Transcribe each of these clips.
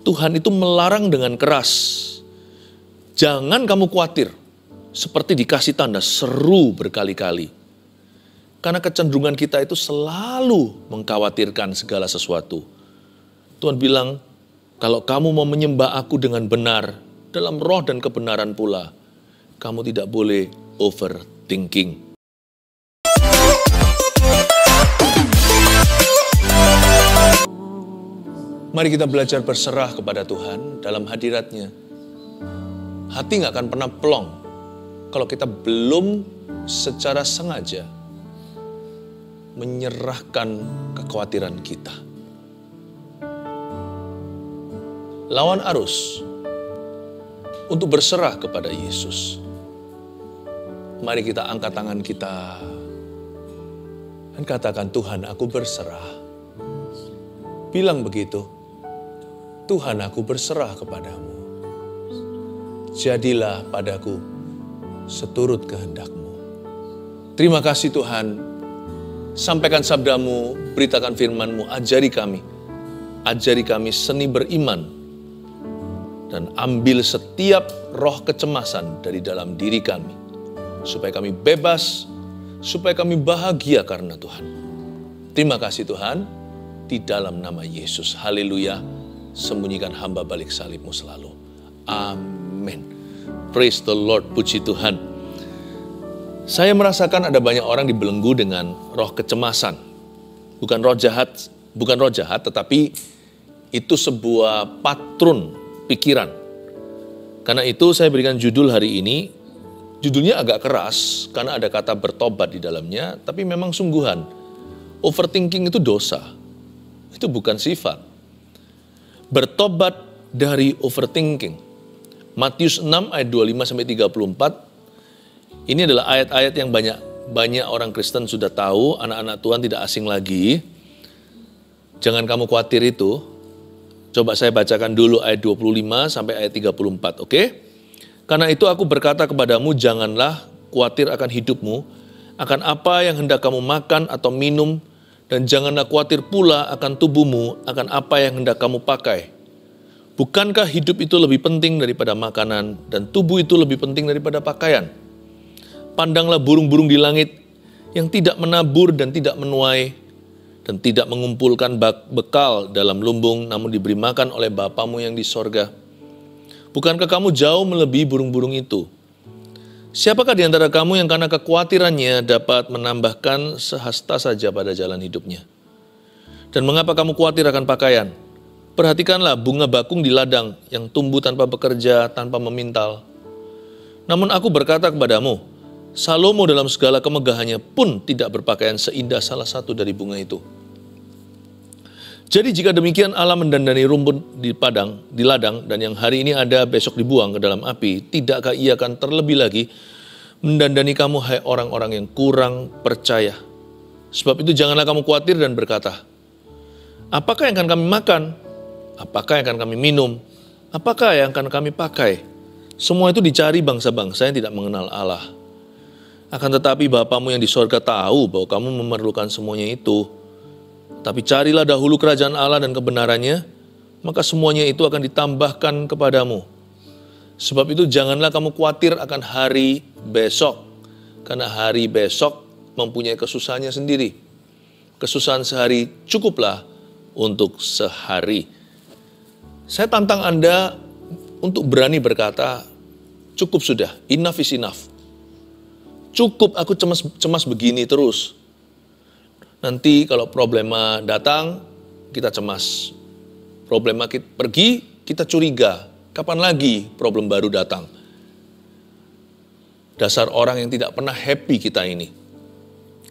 Tuhan itu melarang dengan keras. Jangan kamu khawatir, seperti dikasih tanda seru berkali-kali. Karena kecenderungan kita itu selalu mengkhawatirkan segala sesuatu. Tuhan bilang, kalau kamu mau menyembah aku dengan benar, dalam roh dan kebenaran pula, kamu tidak boleh overthinking. Mari kita belajar berserah kepada Tuhan dalam hadirat-Nya. Hati nggak akan pernah plong kalau kita belum secara sengaja menyerahkan kekhawatiran kita. Lawan arus untuk berserah kepada Yesus. Mari kita angkat tangan kita dan katakan, Tuhan, aku berserah. Bilang begitu, Tuhan, aku berserah kepadamu. Jadilah padaku seturut kehendak-Mu. Terima kasih Tuhan. Sampaikan sabda-Mu, beritakan firman-Mu, ajari kami. Ajari kami seni beriman. Dan ambil setiap roh kecemasan dari dalam diri kami. Supaya kami bebas, supaya kami bahagia karena Tuhan. Terima kasih Tuhan. Di dalam nama Yesus. Haleluya. Sembunyikan hamba balik salib-Mu selalu. Amin. Praise the Lord. Puji Tuhan. Saya merasakan ada banyak orang dibelenggu dengan roh kecemasan. Bukan roh jahat, tetapi itu sebuah patron pikiran. Karena itu saya berikan judul hari ini. Judulnya agak keras karena ada kata bertobat di dalamnya, tapi memang sungguhan. Overthinking itu dosa. Itu bukan sifat. Bertobat dari overthinking. Matius 6 ayat 25-34. Ini adalah ayat-ayat yang banyak orang Kristen sudah tahu, anak-anak Tuhan tidak asing lagi. Jangan kamu khawatir itu. Coba saya bacakan dulu ayat 25 sampai ayat 34, oke? Karena itu aku berkata kepadamu, janganlah khawatir akan hidupmu, akan apa yang hendak kamu makan atau minum, dan janganlah khawatir pula akan tubuhmu, akan apa yang hendak kamu pakai. Bukankah hidup itu lebih penting daripada makanan, dan tubuh itu lebih penting daripada pakaian? Pandanglah burung-burung di langit yang tidak menabur dan tidak menuai, dan tidak mengumpulkan bekal dalam lumbung, namun diberi makan oleh Bapamu yang di sorga. Bukankah kamu jauh melebihi burung-burung itu? Siapakah di antara kamu yang karena kekhawatirannya dapat menambahkan sehasta saja pada jalan hidupnya? Dan mengapa kamu khawatir akan pakaian? Perhatikanlah bunga bakung di ladang yang tumbuh tanpa bekerja, tanpa memintal. Namun aku berkata kepadamu, Salomo dalam segala kemegahannya pun tidak berpakaian seindah salah satu dari bunga itu. Jadi jika demikian Allah mendandani rumput di ladang, dan yang hari ini ada besok dibuang ke dalam api, tidakkah Ia akan terlebih lagi mendandani kamu, hai orang-orang yang kurang percaya? Sebab itu janganlah kamu khawatir dan berkata, apakah yang akan kami makan? Apakah yang akan kami minum? Apakah yang akan kami pakai? Semua itu dicari bangsa-bangsa yang tidak mengenal Allah. Akan tetapi Bapamu yang di sorga tahu bahwa kamu memerlukan semuanya itu. Tapi carilah dahulu kerajaan Allah dan kebenarannya, maka semuanya itu akan ditambahkan kepadamu. Sebab itu janganlah kamu khawatir akan hari besok, karena hari besok mempunyai kesusahannya sendiri. Kesusahan sehari cukuplah untuk sehari. Saya tantang Anda untuk berani berkata, cukup sudah, enough is enough. Cukup, aku cemas begini terus. Nanti kalau problema datang, kita cemas. Problema kita pergi, kita curiga. Kapan lagi problem baru datang? Dasar orang yang tidak pernah happy kita ini.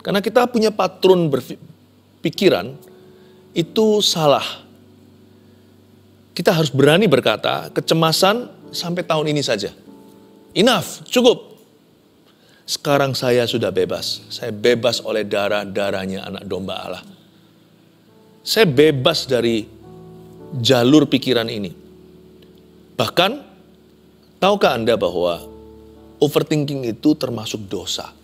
Karena kita punya patron berpikiran, itu salah. Kita harus berani berkata, kecemasan sampai tahun ini saja. Enough, cukup. Sekarang saya sudah bebas. Saya bebas oleh darah-darahnya anak domba Allah. Saya bebas dari jalur pikiran ini. Bahkan, tahukah Anda bahwa overthinking itu termasuk dosa?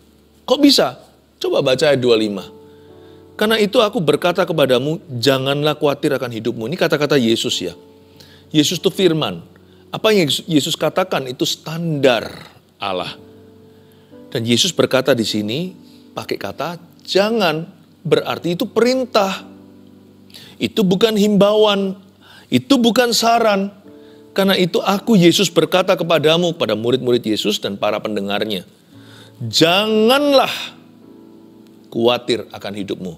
Kok bisa? Coba baca ayat 25. Karena itu aku berkata kepadamu, janganlah khawatir akan hidupmu. Ini kata-kata Yesus ya. Yesus itu firman. Apa yang Yesus katakan itu standar Allah. Dan Yesus berkata di sini, pakai kata jangan, berarti itu perintah. Itu bukan himbauan, itu bukan saran. Karena itu aku Yesus berkata kepadamu, pada murid-murid Yesus dan para pendengarnya. Janganlah khawatir akan hidupmu.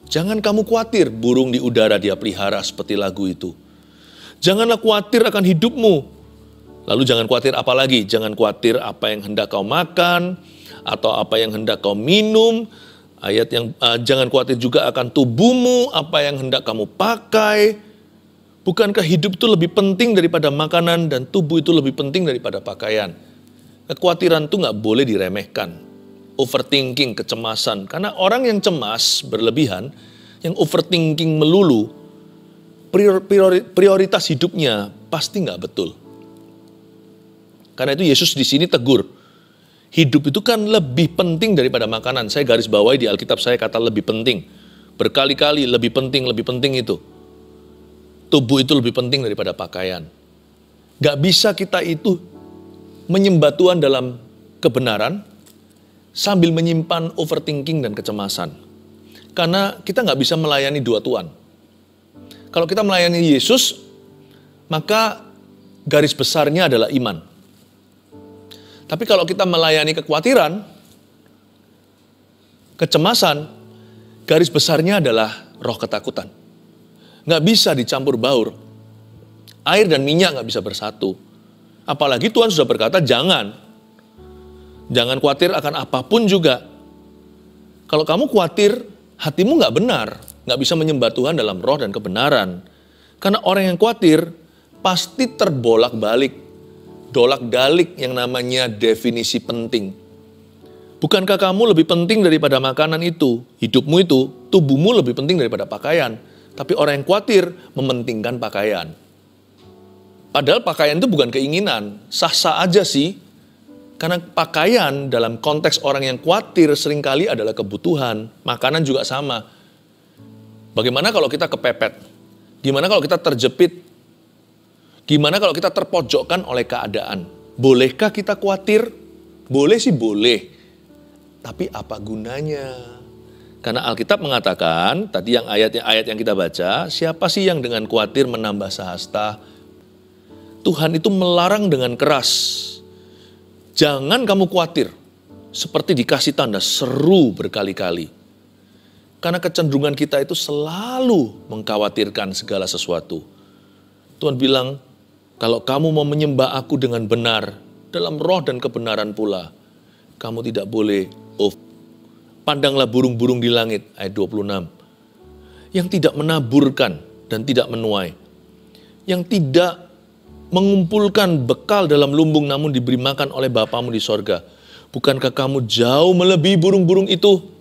Jangan kamu khawatir burung di udara dia pelihara seperti lagu itu. Janganlah khawatir akan hidupmu. Lalu jangan khawatir apa lagi? Jangan khawatir apa yang hendak kau makan atau apa yang hendak kau minum. Jangan khawatir juga akan tubuhmu, apa yang hendak kamu pakai. Bukankah hidup itu lebih penting daripada makanan dan tubuh itu lebih penting daripada pakaian? Kekhawatiran itu nggak boleh diremehkan. Overthinking, kecemasan. Karena orang yang cemas berlebihan, yang overthinking melulu, prioritas hidupnya pasti nggak betul. Karena itu Yesus di sini tegur. Hidup itu kan lebih penting daripada makanan. Saya garis bawahi di Alkitab saya kata lebih penting. Berkali-kali lebih penting itu. Tubuh itu lebih penting daripada pakaian. Gak bisa kita itu menyembah Tuhan dalam kebenaran sambil menyimpan overthinking dan kecemasan. Karena kita gak bisa melayani dua Tuhan. Kalau kita melayani Yesus, maka garis besarnya adalah iman. Tapi kalau kita melayani kekhawatiran, kecemasan, garis besarnya adalah roh ketakutan. Nggak bisa dicampur baur. Air dan minyak nggak bisa bersatu. Apalagi Tuhan sudah berkata, jangan. Jangan khawatir akan apapun juga. Kalau kamu khawatir, hatimu nggak benar. Nggak bisa menyembah Tuhan dalam roh dan kebenaran. Karena orang yang khawatir, pasti terbolak-balik. Dolak-dalik yang namanya definisi penting. Bukankah kamu lebih penting daripada makanan itu? Hidupmu itu, tubuhmu lebih penting daripada pakaian. Tapi orang yang khawatir mementingkan pakaian. Padahal pakaian itu bukan keinginan, sah-sah aja sih. Karena pakaian dalam konteks orang yang khawatir seringkali adalah kebutuhan. Makanan juga sama. Bagaimana kalau kita kepepet? Gimana kalau kita terjepit? Gimana kalau kita terpojokkan oleh keadaan? Bolehkah kita khawatir? Boleh sih boleh. Tapi apa gunanya? Karena Alkitab mengatakan, tadi yang ayat yang kita baca, siapa sih yang dengan khawatir menambah sahasta? Tuhan itu melarang dengan keras. Jangan kamu khawatir. Seperti dikasih tanda seru berkali-kali. Karena kecenderungan kita itu selalu mengkhawatirkan segala sesuatu. Tuhan bilang, kalau kamu mau menyembah aku dengan benar, dalam roh dan kebenaran pula, kamu tidak boleh pandanglah burung-burung di langit, ayat 26. Yang tidak menaburkan dan tidak menuai. Yang tidak mengumpulkan bekal dalam lumbung namun diberi makan oleh Bapamu di sorga. Bukankah kamu jauh melebihi burung-burung itu?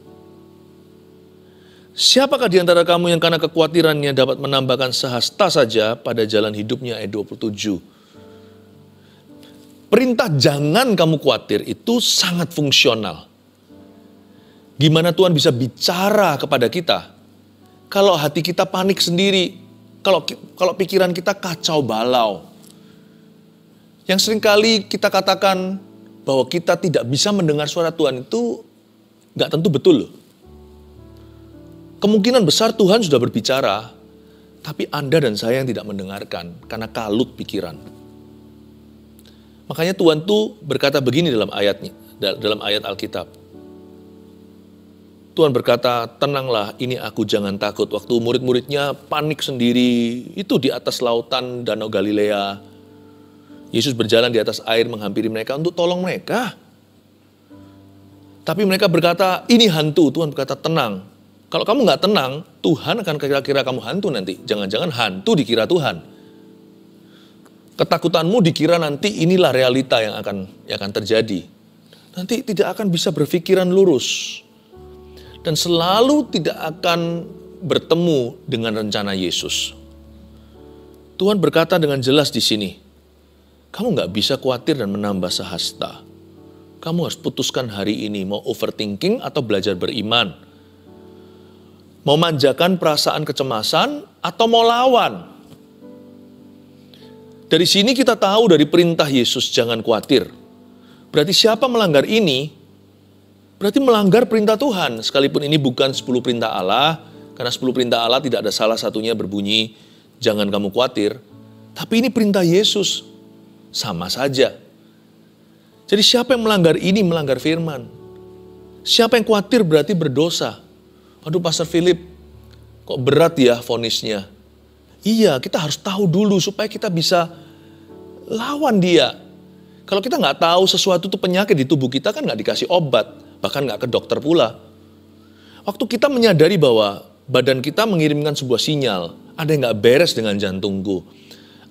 Siapakah di antara kamu yang karena kekhawatirannya dapat menambahkan sehasta saja pada jalan hidupnya, ayat 27. Perintah jangan kamu khawatir itu sangat fungsional. Gimana Tuhan bisa bicara kepada kita? Kalau hati kita panik sendiri, kalau pikiran kita kacau balau. Yang seringkali kita katakan bahwa kita tidak bisa mendengar suara Tuhan itu nggak tentu betul loh. Kemungkinan besar Tuhan sudah berbicara, tapi Anda dan saya yang tidak mendengarkan karena kalut pikiran. Makanya Tuhan tuh berkata begini dalam ayat Alkitab. Tuhan berkata, tenanglah, ini aku, jangan takut. Waktu murid-muridnya panik sendiri, itu di atas lautan Danau Galilea. Yesus berjalan di atas air menghampiri mereka untuk tolong mereka. Tapi mereka berkata, ini hantu. Tuhan berkata, tenang. Kalau kamu nggak tenang, Tuhan akan kira-kira kamu hantu nanti. Jangan-jangan hantu dikira Tuhan. Ketakutanmu dikira nanti inilah realita yang akan terjadi. Nanti tidak akan bisa berpikiran lurus. Dan selalu tidak akan bertemu dengan rencana Yesus. Tuhan berkata dengan jelas di sini, kamu nggak bisa khawatir dan menambah sehasta. Kamu harus putuskan hari ini mau overthinking atau belajar beriman. Mau manjakan perasaan kecemasan atau mau lawan? Dari sini kita tahu dari perintah Yesus jangan khawatir. Berarti siapa melanggar ini, berarti melanggar perintah Tuhan. Sekalipun ini bukan 10 perintah Allah, karena 10 perintah Allah tidak ada salah satunya berbunyi, jangan kamu khawatir. Tapi ini perintah Yesus, sama saja. Jadi siapa yang melanggar ini, melanggar firman. Siapa yang khawatir berarti berdosa. Aduh Pastor Philip, kok berat ya vonisnya. Iya, kita harus tahu dulu supaya kita bisa lawan dia. Kalau kita nggak tahu sesuatu itu penyakit di tubuh kita kan nggak dikasih obat, bahkan nggak ke dokter pula. Waktu kita menyadari bahwa badan kita mengirimkan sebuah sinyal, ada yang nggak beres dengan jantungku,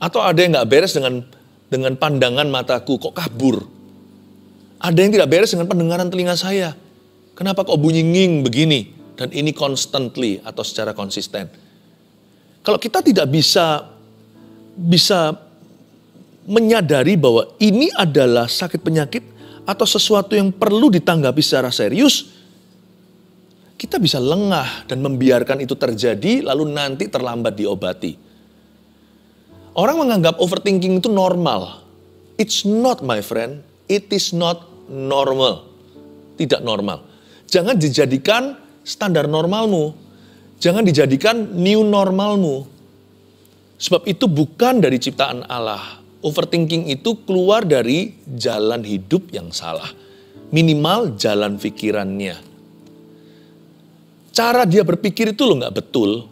atau ada yang nggak beres dengan pandangan mataku, kok kabur. Ada yang tidak beres dengan pendengaran telinga saya. Kenapa kok bunyi nging begini? Dan ini constantly atau secara konsisten. Kalau kita tidak bisa menyadari bahwa ini adalah sakit penyakit atau sesuatu yang perlu ditanggapi secara serius, kita bisa lengah dan membiarkan itu terjadi lalu nanti terlambat diobati. Orang menganggap overthinking itu normal. It's not, my friend. It is not normal. Tidak normal. Jangan dijadikan standar normalmu. Jangan dijadikan new normalmu. Sebab itu bukan dari ciptaan Allah. Overthinking itu keluar dari jalan hidup yang salah. Minimal jalan pikirannya. Cara dia berpikir itu loh nggak betul.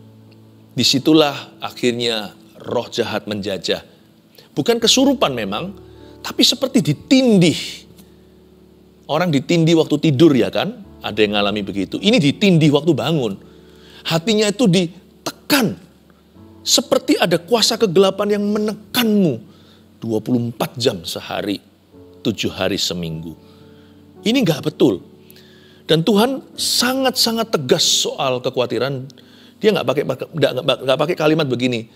Disitulah akhirnya roh jahat menjajah. Bukan kesurupan memang, tapi seperti ditindih. Orang ditindih waktu tidur ya kan? Ada yang ngalami begitu. Ini ditindih waktu bangun. Hatinya itu ditekan. Seperti ada kuasa kegelapan yang menekanmu 24 jam sehari, 7 hari seminggu. Ini nggak betul. Dan Tuhan sangat-sangat tegas soal kekhawatiran. Dia nggak pakai kalimat begini.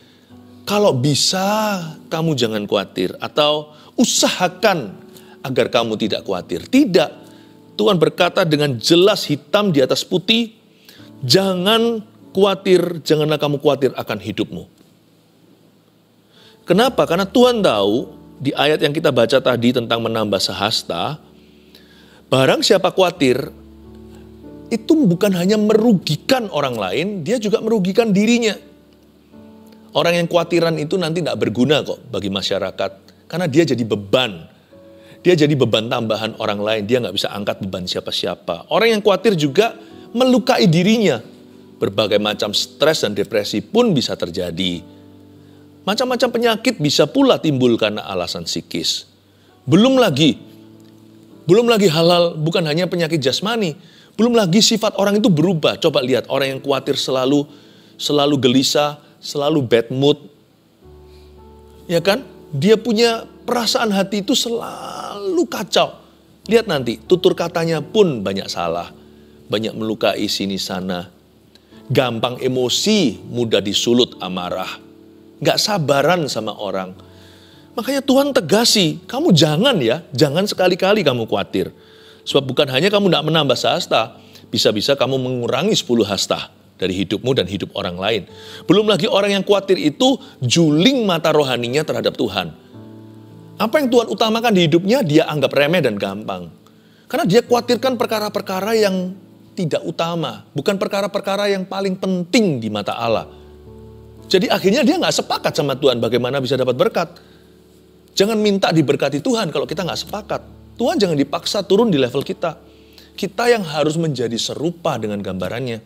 Kalau bisa kamu jangan khawatir. Atau usahakan agar kamu tidak khawatir. Tidak. Tuhan berkata dengan jelas hitam di atas putih. Jangan khawatir, janganlah kamu khawatir akan hidupmu. Kenapa? Karena Tuhan tahu di ayat yang kita baca tadi tentang menambah sehasta, barang siapa khawatir, itu bukan hanya merugikan orang lain, dia juga merugikan dirinya. Orang yang khawatiran itu nanti tidak berguna kok bagi masyarakat, karena dia jadi beban. Dia jadi beban tambahan orang lain, dia nggak bisa angkat beban siapa-siapa. Orang yang khawatir juga melukai dirinya. Berbagai macam stres dan depresi pun bisa terjadi. Macam-macam penyakit bisa pula timbul karena alasan psikis. Belum lagi hal-hal bukan hanya penyakit jasmani. Belum lagi sifat orang itu berubah. Coba lihat orang yang khawatir selalu gelisah, selalu bad mood. Ya kan? Dia punya perasaan hati itu selalu kacau. Lihat nanti, tutur katanya pun banyak salah. Banyak melukai sini sana. Gampang emosi, mudah disulut amarah. Gak sabaran sama orang. Makanya Tuhan tegasi, kamu jangan sekali-kali kamu khawatir. Sebab bukan hanya kamu tidak menambah sehasta, bisa-bisa kamu mengurangi 10 hasta dari hidupmu dan hidup orang lain. Belum lagi orang yang khawatir itu juling mata rohaninya terhadap Tuhan. Apa yang Tuhan utamakan di hidupnya, dia anggap remeh dan gampang. Karena dia khawatirkan perkara-perkara yang tidak utama, bukan perkara-perkara yang paling penting di mata Allah. Jadi akhirnya dia nggak sepakat sama Tuhan bagaimana bisa dapat berkat. Jangan minta diberkati Tuhan kalau kita nggak sepakat. Tuhan jangan dipaksa turun di level kita. Kita yang harus menjadi serupa dengan gambarannya.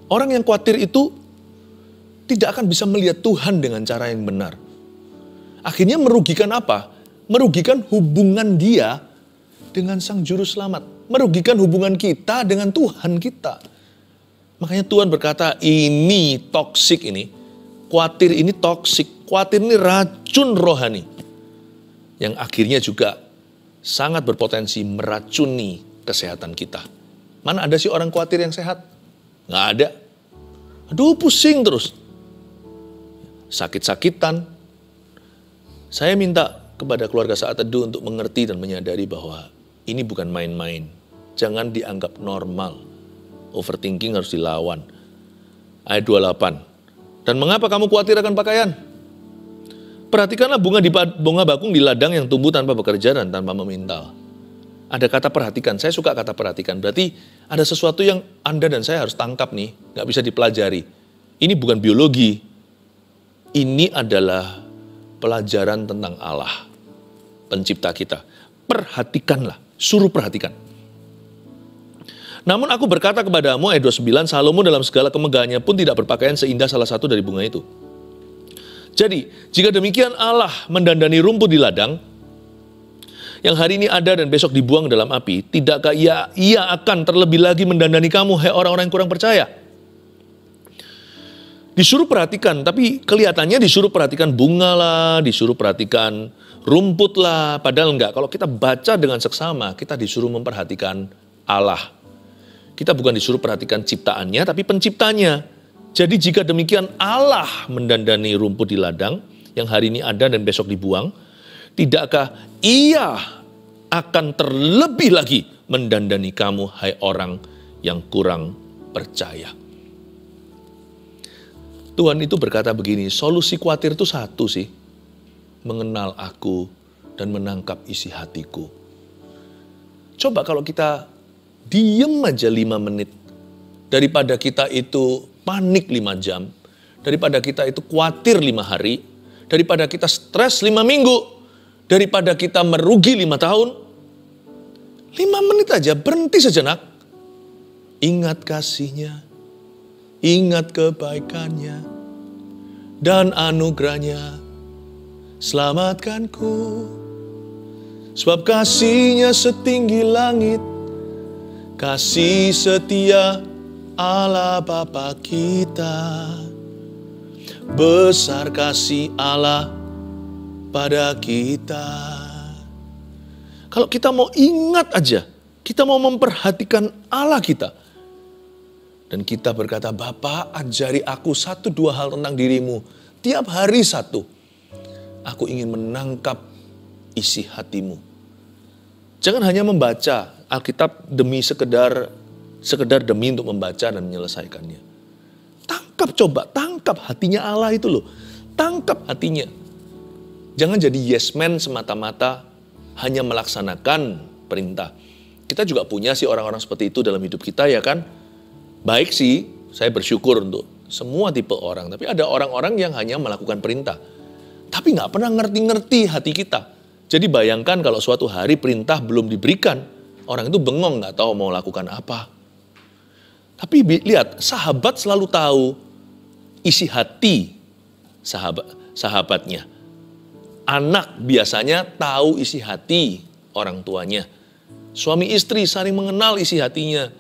Orang yang khawatir itu tidak akan bisa melihat Tuhan dengan cara yang benar. Akhirnya merugikan apa? Merugikan hubungan dia dengan Sang Juru Selamat. Merugikan hubungan kita dengan Tuhan kita. Makanya Tuhan berkata, ini toksik ini. Khawatir ini toksik. Khawatir ini racun rohani. Yang akhirnya juga sangat berpotensi meracuni kesehatan kita. Mana ada sih orang khawatir yang sehat? Nggak ada. Aduh pusing terus. Sakit-sakitan. Saya minta kepada keluarga Saat Teduh untuk mengerti dan menyadari bahwa ini bukan main-main. Jangan dianggap normal. Overthinking harus dilawan. Ayat 28. Dan mengapa kamu khawatir akan pakaian? Perhatikanlah bunga bakung di ladang yang tumbuh tanpa bekerja dan tanpa memintal. Ada kata perhatikan, saya suka kata perhatikan. Berarti ada sesuatu yang Anda dan saya harus tangkap nih, nggak bisa dipelajari. Ini bukan biologi, ini adalah pelajaran tentang Allah, pencipta kita. Perhatikanlah, suruh perhatikan. Namun aku berkata kepadamu, ayat 29, Salomo dalam segala kemegahannya pun tidak berpakaian seindah salah satu dari bunga itu. Jadi, jika demikian Allah mendandani rumput di ladang, yang hari ini ada dan besok dibuang dalam api, tidakkah ia akan terlebih lagi mendandani kamu, hai orang-orang yang kurang percaya? Disuruh perhatikan, tapi kelihatannya disuruh perhatikan bunga lah, disuruh perhatikan rumput lah, padahal enggak. Kalau kita baca dengan seksama, kita disuruh memperhatikan Allah. Kita bukan disuruh perhatikan ciptaannya, tapi penciptanya. Jadi jika demikian Allah mendandani rumput di ladang, yang hari ini ada dan besok dibuang, tidakkah ia akan terlebih lagi mendandani kamu, hai orang yang kurang percaya. Tuhan itu berkata begini, solusi khawatir itu satu sih, mengenal aku dan menangkap isi hatiku. Coba kalau kita diem aja 5 menit, daripada kita itu panik 5 jam, daripada kita itu khawatir 5 hari, daripada kita stres 5 minggu, daripada kita merugi 5 tahun, 5 menit aja, berhenti sejenak. Ingat kasihnya, ingat kebaikannya, dan anugerahnya, selamatkanku. Sebab kasihnya setinggi langit, kasih setia Allah Bapa kita, besar kasih Allah pada kita. Kalau kita mau ingat aja, kita mau memperhatikan Allah kita, dan kita berkata, Bapa ajari aku 1-2 hal tentang dirimu, tiap hari 1. Aku ingin menangkap isi hatimu. Jangan hanya membaca Alkitab demi sekedar demi untuk membaca dan menyelesaikannya. Tangkap hatinya Allah itu loh. Tangkap hatinya. Jangan jadi yes man semata-mata hanya melaksanakan perintah. Kita juga punya sih orang-orang seperti itu dalam hidup kita ya kan. Baik sih, saya bersyukur untuk semua tipe orang. Tapi ada orang-orang yang hanya melakukan perintah. Tapi nggak pernah ngerti-ngerti hati kita. Jadi bayangkan kalau suatu hari perintah belum diberikan. Orang itu bengong nggak tahu mau lakukan apa. Tapi lihat, sahabat selalu tahu isi hati sahabatnya. Anak biasanya tahu isi hati orang tuanya. Suami istri saling mengenal isi hatinya.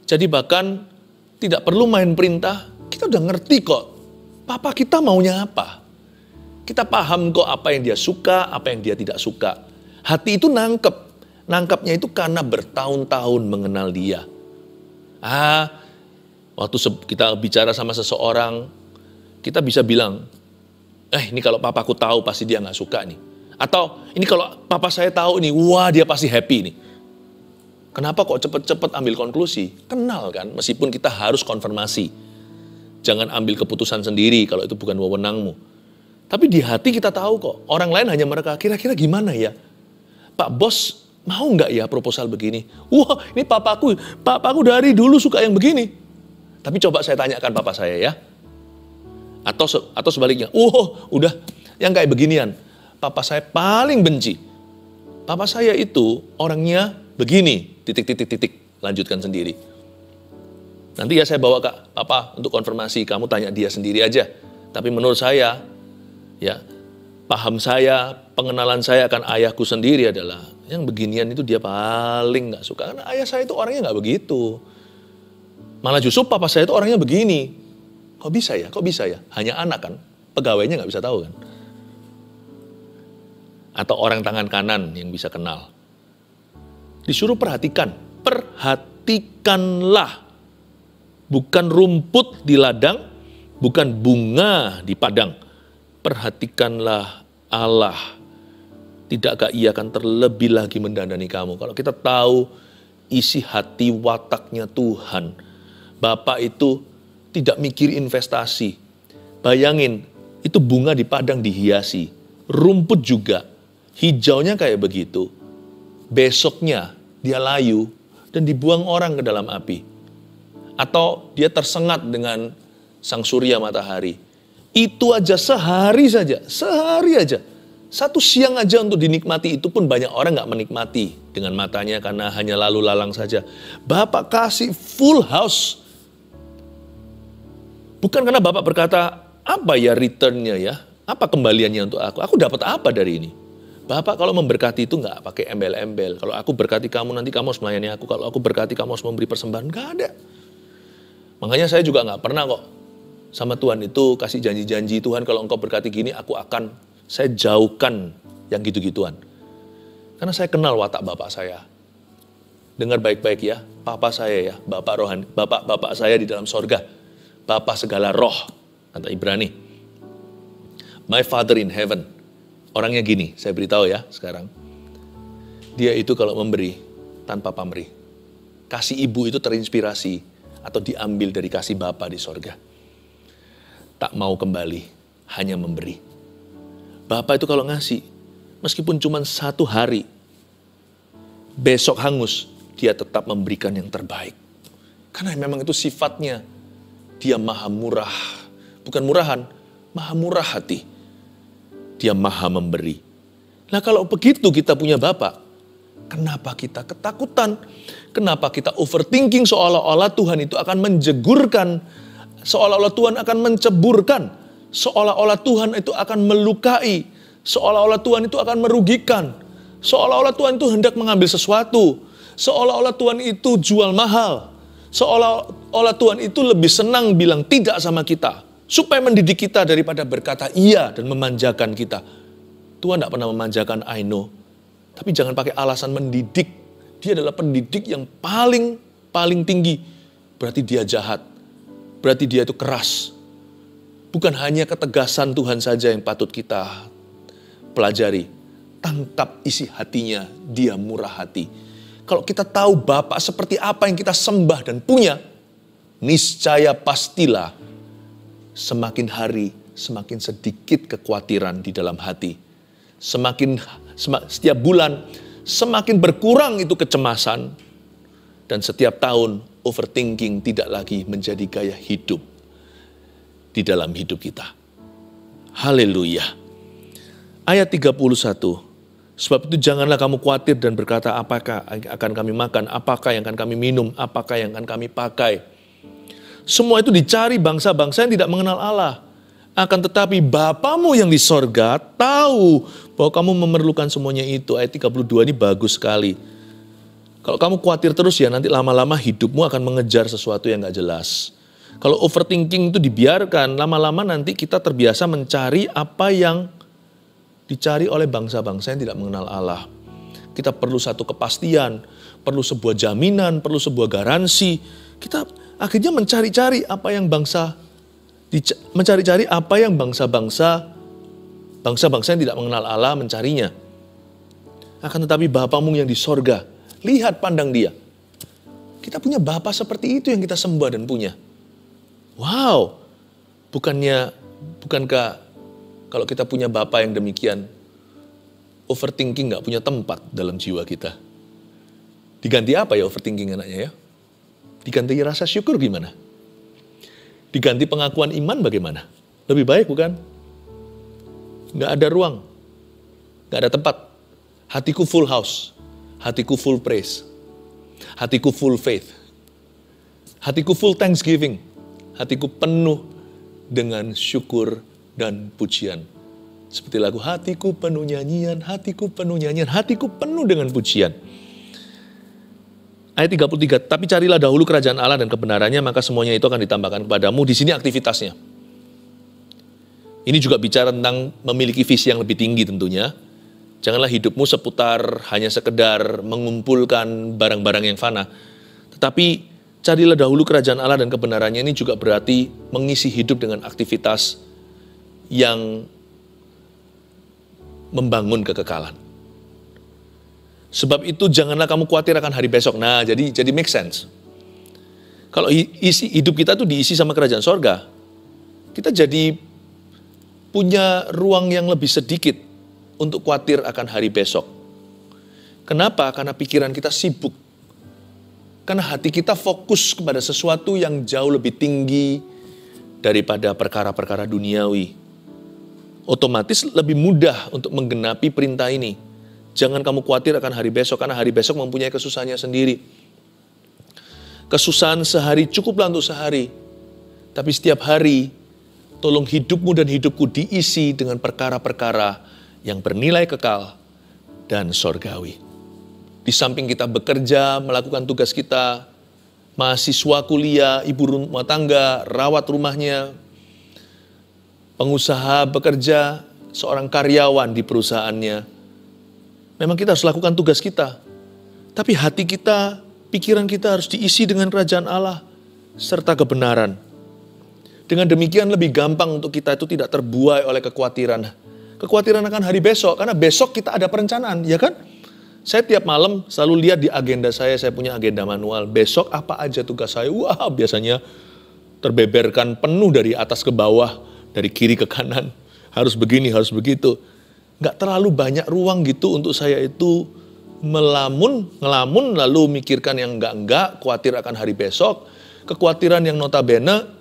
Jadi bahkan tidak perlu main perintah, kita udah ngerti kok. Papa kita maunya apa. Kita paham kok apa yang dia suka, apa yang dia tidak suka. Hati itu nangkep. Nangkapnya itu karena bertahun-tahun mengenal dia. Waktu kita bicara sama seseorang, kita bisa bilang, ini kalau papaku tahu pasti dia nggak suka nih. Atau ini kalau papa saya tahu nih, wah dia pasti happy nih. Kenapa kok cepet-cepet ambil konklusi? Kenal kan, meskipun kita harus konfirmasi. Jangan ambil keputusan sendiri kalau itu bukan wewenangmu. Tapi di hati kita tahu kok, orang lain hanya mereka, kira-kira gimana ya? Pak Bos, mau nggak ya proposal begini? Wah, ini papaku dari dulu suka yang begini. Tapi coba saya tanyakan papa saya ya. Atau sebaliknya, udah yang kayak beginian. Papa saya paling benci. Papa saya itu orangnya begini, titik. Lanjutkan sendiri. Nanti ya saya bawa ke papa untuk konfirmasi, kamu tanya dia sendiri aja. Tapi menurut saya, ya paham saya, pengenalan saya akan ayahku sendiri adalah yang beginian itu dia paling nggak suka. Karena ayah saya itu orangnya nggak begitu. Malah justru papa saya itu orangnya begini. Kok bisa ya? Hanya anak kan, pegawainya nggak bisa tahu kan. Atau orang tangan kanan yang bisa kenal. Disuruh perhatikanlah. Bukan rumput di ladang, bukan bunga di padang. Perhatikanlah Allah. Tidakkah ia akan terlebih lagi mendandani kamu? Kalau kita tahu isi hati wataknya Tuhan, Bapak itu tidak mikir investasi. Bayangin, itu bunga di padang dihiasi. rumput juga, hijaunya kayak begitu. Besoknya dia layu dan dibuang orang ke dalam api. Atau dia tersengat dengan sang surya matahari. Itu aja sehari saja, sehari aja. Satu siang aja untuk dinikmati, itu pun banyak orang gak menikmati dengan matanya karena hanya lalu lalang saja. Bapak kasih full house. Bukan karena Bapak berkata, apa ya returnnya ya? Apa kembaliannya untuk aku? Aku dapat apa dari ini? Bapak kalau memberkati itu gak pakai embel-embel. Kalau aku berkati kamu, nanti kamu harus melayani aku. Kalau aku berkati kamu harus memberi persembahan. Gak ada. Makanya saya juga gak pernah kok sama Tuhan itu kasih janji-janji, Tuhan kalau engkau berkati gini aku akan, saya jauhkan yang gitu-gituan. Karena saya kenal watak Bapak saya. Dengar baik-baik ya, Papa saya ya, Bapak rohani, Bapak saya di dalam sorga. Bapak segala roh, kata Ibrani. My Father in heaven. Orangnya gini, saya beritahu ya sekarang. Dia itu kalau memberi tanpa pamrih. Kasih ibu itu terinspirasi atau diambil dari kasih Bapa di sorga. Tak mau kembali, hanya memberi. Bapak itu kalau ngasih, meskipun cuma 1 hari, besok hangus, dia tetap memberikan yang terbaik. Karena memang itu sifatnya. Dia maha murah, bukan murahan, maha murah hati. Dia maha memberi. Nah kalau begitu kita punya Bapak, kenapa kita ketakutan? Kenapa kita overthinking seolah-olah Tuhan itu akan menjegurkan, seolah-olah Tuhan akan menceburkan, seolah-olah Tuhan itu akan melukai, seolah-olah Tuhan itu akan merugikan, seolah-olah Tuhan itu hendak mengambil sesuatu, seolah-olah Tuhan itu jual mahal, seolah-olah Tuhan itu lebih senang bilang tidak sama kita, supaya mendidik kita daripada berkata iya dan memanjakan kita. Tuhan tidak pernah memanjakan, I know. Tapi jangan pakai alasan mendidik. Dia adalah pendidik yang paling tinggi. Berarti dia jahat. Berarti dia itu keras. Bukan hanya ketegasan Tuhan saja yang patut kita pelajari. Tangkap isi hatinya, dia murah hati. Kalau kita tahu Bapak seperti apa yang kita sembah dan punya, niscaya pastilah semakin hari semakin sedikit kekhawatiran di dalam hati. Setiap bulan semakin berkurang itu kecemasan. Dan setiap tahun overthinking tidak lagi menjadi gaya hidup di dalam hidup kita. Haleluya. Ayat 31. Sebab itu janganlah kamu khawatir dan berkata apakah akan kami makan, apakah yang akan kami minum, apakah yang akan kami pakai. Semua itu dicari bangsa-bangsa yang tidak mengenal Allah. Akan tetapi Bapamu yang di sorga tahu bahwa kamu memerlukan semuanya itu. Ayat 32 ini bagus sekali. Kalau kamu khawatir terus ya nanti lama-lama hidupmu akan mengejar sesuatu yang gak jelas. Kalau overthinking itu dibiarkan, lama-lama nanti kita terbiasa mencari apa yang dicari oleh bangsa-bangsa yang tidak mengenal Allah. Kita perlu satu kepastian, perlu sebuah jaminan, perlu sebuah garansi. Kita akhirnya mencari-cari apa yang bangsa yang tidak mengenal Allah mencarinya. Akan tetapi Bapamu yang di sorga, lihat pandang dia. Kita punya Bapa seperti itu yang kita sembah dan punya. Wow, bukankah kalau kita punya Bapa yang demikian, overthinking gak punya tempat dalam jiwa kita. Diganti apa ya overthinking anaknya ya? Diganti rasa syukur gimana? Diganti pengakuan iman bagaimana? Lebih baik bukan? Gak ada ruang, gak ada tempat. Hatiku full house, hatiku full praise, hatiku full faith, hatiku full thanksgiving, hatiku penuh dengan syukur dan pujian. Seperti lagu hatiku penuh nyanyian, hatiku penuh nyanyian, hatiku penuh dengan pujian. Ayat 33, tapi carilah dahulu kerajaan Allah dan kebenarannya, maka semuanya itu akan ditambahkan kepadamu. Di sini aktivitasnya. Ini juga bicara tentang memiliki visi yang lebih tinggi tentunya. Janganlah hidupmu seputar hanya sekedar mengumpulkan barang-barang yang fana. Tetapi carilah dahulu kerajaan Allah dan kebenarannya, ini juga berarti mengisi hidup dengan aktivitas yang membangun kekekalan. Sebab itu janganlah kamu khawatir akan hari besok. Nah, jadi make sense. Kalau isi hidup kita tuh diisi sama kerajaan sorga, kita jadi punya ruang yang lebih sedikit untuk khawatir akan hari besok. Kenapa? Karena pikiran kita sibuk. Karena hati kita fokus kepada sesuatu yang jauh lebih tinggi daripada perkara-perkara duniawi. Otomatis lebih mudah untuk menggenapi perintah ini. Jangan kamu khawatir akan hari besok, karena hari besok mempunyai kesusahannya sendiri. Kesusahan sehari cukuplah untuk sehari. Tapi setiap hari, tolong hidupmu dan hidupku diisi dengan perkara-perkara yang bernilai kekal dan sorgawi. Di samping kita bekerja, melakukan tugas kita, mahasiswa kuliah, ibu rumah tangga, rawat rumahnya, pengusaha bekerja, seorang karyawan di perusahaannya. Memang kita harus lakukan tugas kita. Tapi hati kita, pikiran kita harus diisi dengan kerajaan Allah serta kebenaran. Dengan demikian lebih gampang untuk kita itu tidak terbuai oleh kekhawatiran. Kekhawatiran akan hari besok, karena besok kita ada perencanaan, ya kan? Saya tiap malam selalu lihat di agenda saya punya agenda manual. Besok apa aja tugas saya? Wah, biasanya terbeberkan penuh dari atas ke bawah, dari kiri ke kanan. Harus begini, harus begitu. Nggak terlalu banyak ruang gitu untuk saya itu ngelamun lalu mikirkan yang enggak, khawatir akan hari besok. Kekhawatiran yang notabene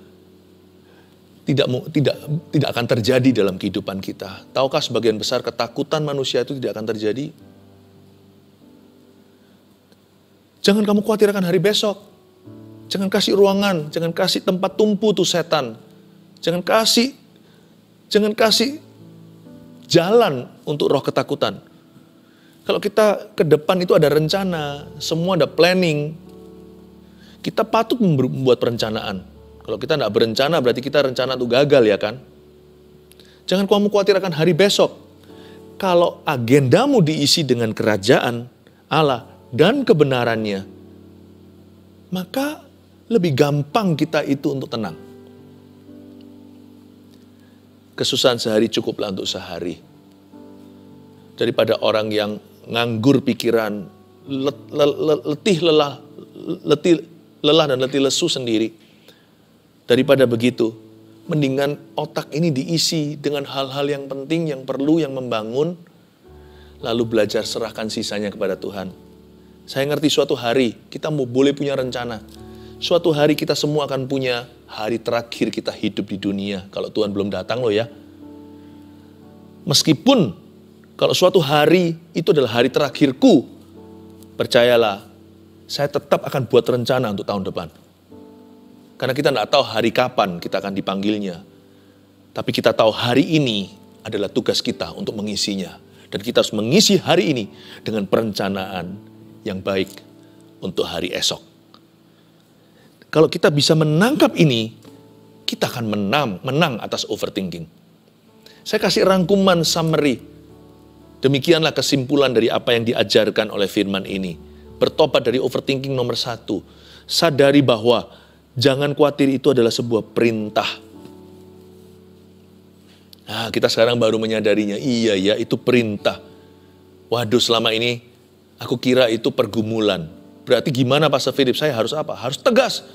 tidak akan terjadi dalam kehidupan kita. Tahukah sebagian besar ketakutan manusia itu tidak akan terjadi? Jangan kamu khawatir akan hari besok. Jangan kasih ruangan, jangan kasih tempat tumpu tuh setan. Jangan kasih jalan untuk roh ketakutan. Kalau kita ke depan itu ada rencana, semua ada planning. Kita patut membuat perencanaan. Kalau kita tidak berencana berarti kita rencana untuk gagal, ya kan? Jangan kamu khawatir akan hari besok. Kalau agendamu diisi dengan kerajaan Allah dan kebenarannya, maka lebih gampang kita itu untuk tenang. Kesusahan sehari cukuplah untuk sehari. Daripada orang yang nganggur pikiran, letih lelah dan letih lesu sendiri. Daripada begitu, mendingan otak ini diisi dengan hal-hal yang penting, yang perlu, yang membangun, lalu belajar serahkan sisanya kepada Tuhan. Saya ngerti suatu hari kita boleh punya rencana. Suatu hari kita semua akan punya hari terakhir kita hidup di dunia. Kalau Tuhan belum datang loh ya. Meskipun kalau suatu hari itu adalah hari terakhirku, percayalah, saya tetap akan buat rencana untuk tahun depan. Karena kita tidak tahu hari kapan kita akan dipanggilnya. Tapi kita tahu hari ini adalah tugas kita untuk mengisinya. Dan kita harus mengisi hari ini dengan perencanaan yang baik untuk hari esok. Kalau kita bisa menangkap ini, kita akan menang atas overthinking. Saya kasih rangkuman summary. Demikianlah kesimpulan dari apa yang diajarkan oleh firman ini. Bertobat dari overthinking nomor 1. Sadari bahwa jangan khawatir itu adalah sebuah perintah. Nah, kita sekarang baru menyadarinya. Iya ya, itu perintah. Waduh, selama ini aku kira itu pergumulan. Berarti gimana Pastor Philip? Saya harus apa? Harus tegas.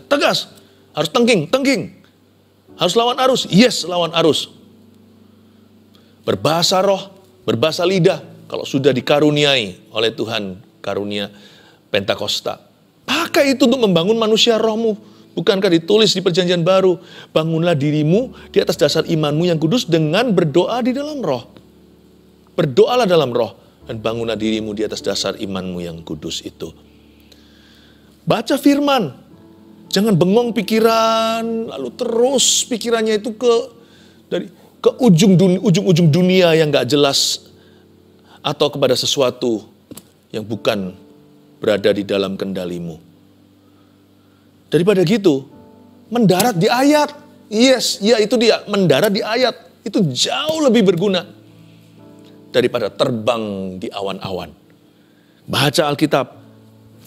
Harus tengking. Harus lawan arus. Yes, lawan arus. Berbahasa roh, berbahasa lidah. Kalau sudah dikaruniai oleh Tuhan, karunia Pentakosta. Pakai itu untuk membangun manusia rohmu. Bukankah ditulis di Perjanjian Baru? Bangunlah dirimu di atas dasar imanmu yang kudus dengan berdoa di dalam roh. Berdoalah dalam roh. Dan bangunlah dirimu di atas dasar imanmu yang kudus itu. Baca firman. Jangan bengong pikiran. Lalu terus pikirannya itu ke ujung-ujung dunia yang gak jelas. Atau kepada sesuatu yang bukan berada di dalam kendalimu. Daripada gitu, mendarat di ayat. Yes, ya itu dia. Mendarat di ayat. Itu jauh lebih berguna daripada terbang di awan-awan. Baca Alkitab.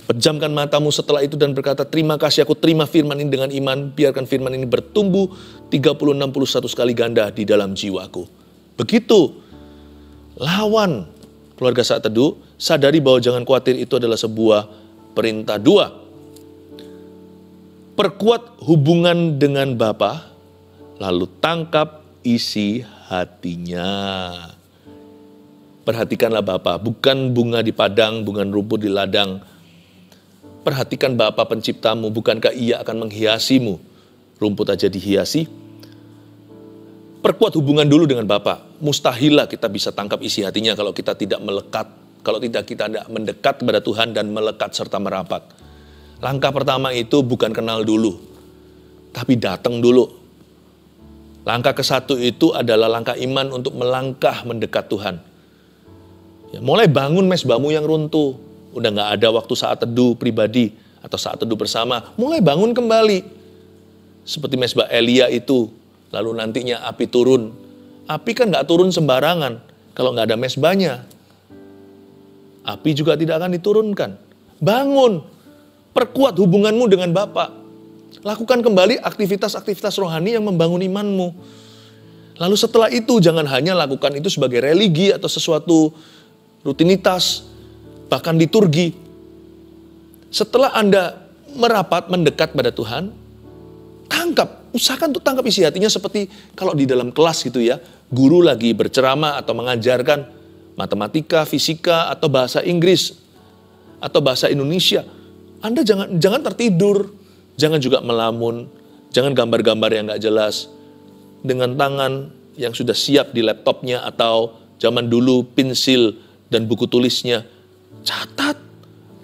Pejamkan matamu setelah itu dan berkata, terima kasih aku terima firman ini dengan iman. Biarkan firman ini bertumbuh 30, 61 kali ganda di dalam jiwaku. Begitu. Lawan keluarga Saat Teduh. Sadari bahwa jangan khawatir itu adalah sebuah perintah. 2. Perkuat hubungan dengan Bapa, lalu tangkap isi hatinya. Perhatikanlah Bapa, bukan bunga di padang, bukan rumput di ladang. Perhatikan Bapa penciptamu, bukankah Ia akan menghiasimu? Rumput aja dihiasi. Perkuat hubungan dulu dengan Bapa. Mustahillah kita bisa tangkap isi hatinya kalau kita tidak melekat, kalau kita tidak mendekat kepada Tuhan dan melekat serta merapat. Langkah pertama itu bukan kenal dulu, tapi datang dulu. Langkah ke-1 itu adalah langkah iman untuk melangkah mendekat Tuhan. Ya, mulai bangun mesbahmu yang runtuh. Udah gak ada waktu saat teduh pribadi atau saat teduh bersama. Mulai bangun kembali. Seperti mesbah Elia itu. Lalu nantinya api turun. Api kan gak turun sembarangan kalau gak ada mesbahnya. Api juga tidak akan diturunkan. Bangun. Perkuat hubunganmu dengan Bapa. Lakukan kembali aktivitas-aktivitas rohani yang membangun imanmu. Lalu setelah itu jangan hanya lakukan itu sebagai religi atau sesuatu rutinitas, bahkan liturgi. Setelah Anda merapat, mendekat pada Tuhan, usahakan untuk tangkap isi hatinya seperti kalau di dalam kelas gitu ya, guru lagi berceramah atau mengajarkan matematika, fisika, atau bahasa Inggris, atau bahasa Indonesia. Anda jangan tertidur, jangan juga melamun, jangan gambar-gambar yang gak jelas, dengan tangan yang sudah siap di laptopnya atau zaman dulu pensil dan buku tulisnya. Catat,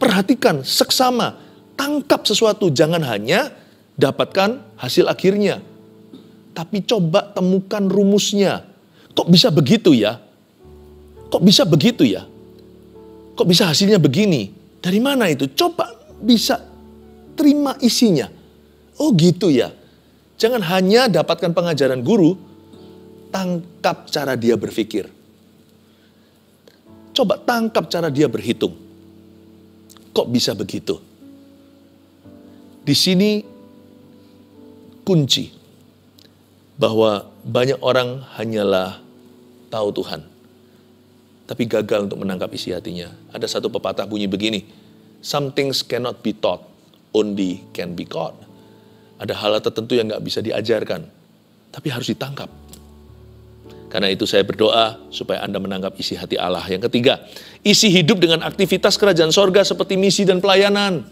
perhatikan, seksama, tangkap sesuatu. Jangan hanya dapatkan hasil akhirnya, tapi coba temukan rumusnya. Kok bisa begitu ya? Kok bisa begitu ya? Kok bisa hasilnya begini? Dari mana itu? Coba bisa terima isinya. Oh gitu ya. Jangan hanya dapatkan pengajaran guru, tangkap cara dia berpikir. Coba tangkap cara dia berhitung. Kok bisa begitu? Di sini kunci bahwa banyak orang hanyalah tahu Tuhan, tapi gagal untuk menangkap isi hatinya. Ada satu pepatah bunyi begini, some things cannot be taught, only can be caught. Ada hal tertentu yang gak bisa diajarkan, tapi harus ditangkap. Karena itu saya berdoa supaya Anda menangkap isi hati Allah. Yang ketiga, isi hidup dengan aktivitas kerajaan sorga seperti misi dan pelayanan.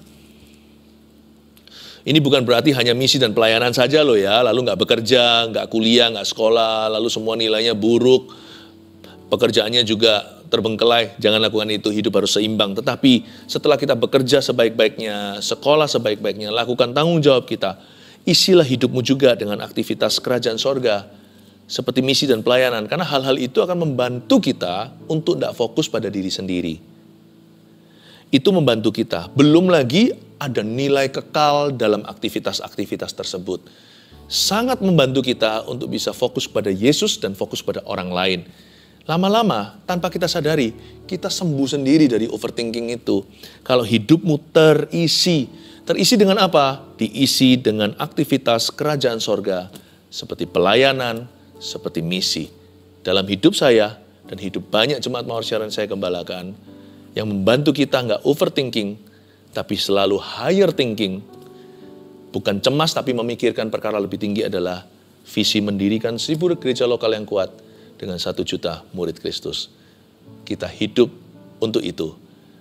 Ini bukan berarti hanya misi dan pelayanan saja loh ya, lalu nggak bekerja, nggak kuliah, nggak sekolah, lalu semua nilainya buruk, pekerjaannya juga terbengkelai. Jangan lakukan itu, hidup harus seimbang. Tetapi setelah kita bekerja sebaik-baiknya, sekolah sebaik-baiknya, lakukan tanggung jawab kita, isilah hidupmu juga dengan aktivitas kerajaan sorga, seperti misi dan pelayanan, karena hal-hal itu akan membantu kita untuk tidak fokus pada diri sendiri. Itu membantu kita. Belum lagi ada nilai kekal dalam aktivitas-aktivitas tersebut. Sangat membantu kita untuk bisa fokus pada Yesus dan fokus pada orang lain. Lama-lama, tanpa kita sadari, kita sembuh sendiri dari overthinking itu. Kalau hidupmu terisi dengan apa? Diisi dengan aktivitas kerajaan sorga, seperti pelayanan, seperti misi. Dalam hidup saya dan hidup banyak jemaat Mawar Siaran saya gembalakan, yang membantu kita nggak overthinking, tapi selalu higher thinking. Bukan cemas tapi memikirkan perkara lebih tinggi adalah visi mendirikan 1000 gereja lokal yang kuat dengan 1 juta murid Kristus. Kita hidup untuk itu.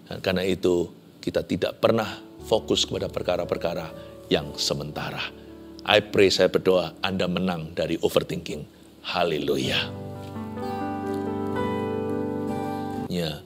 Dan karena itu kita tidak pernah fokus kepada perkara-perkara yang sementara. I pray, saya berdoa Anda menang dari overthinking. Haleluya. Ya.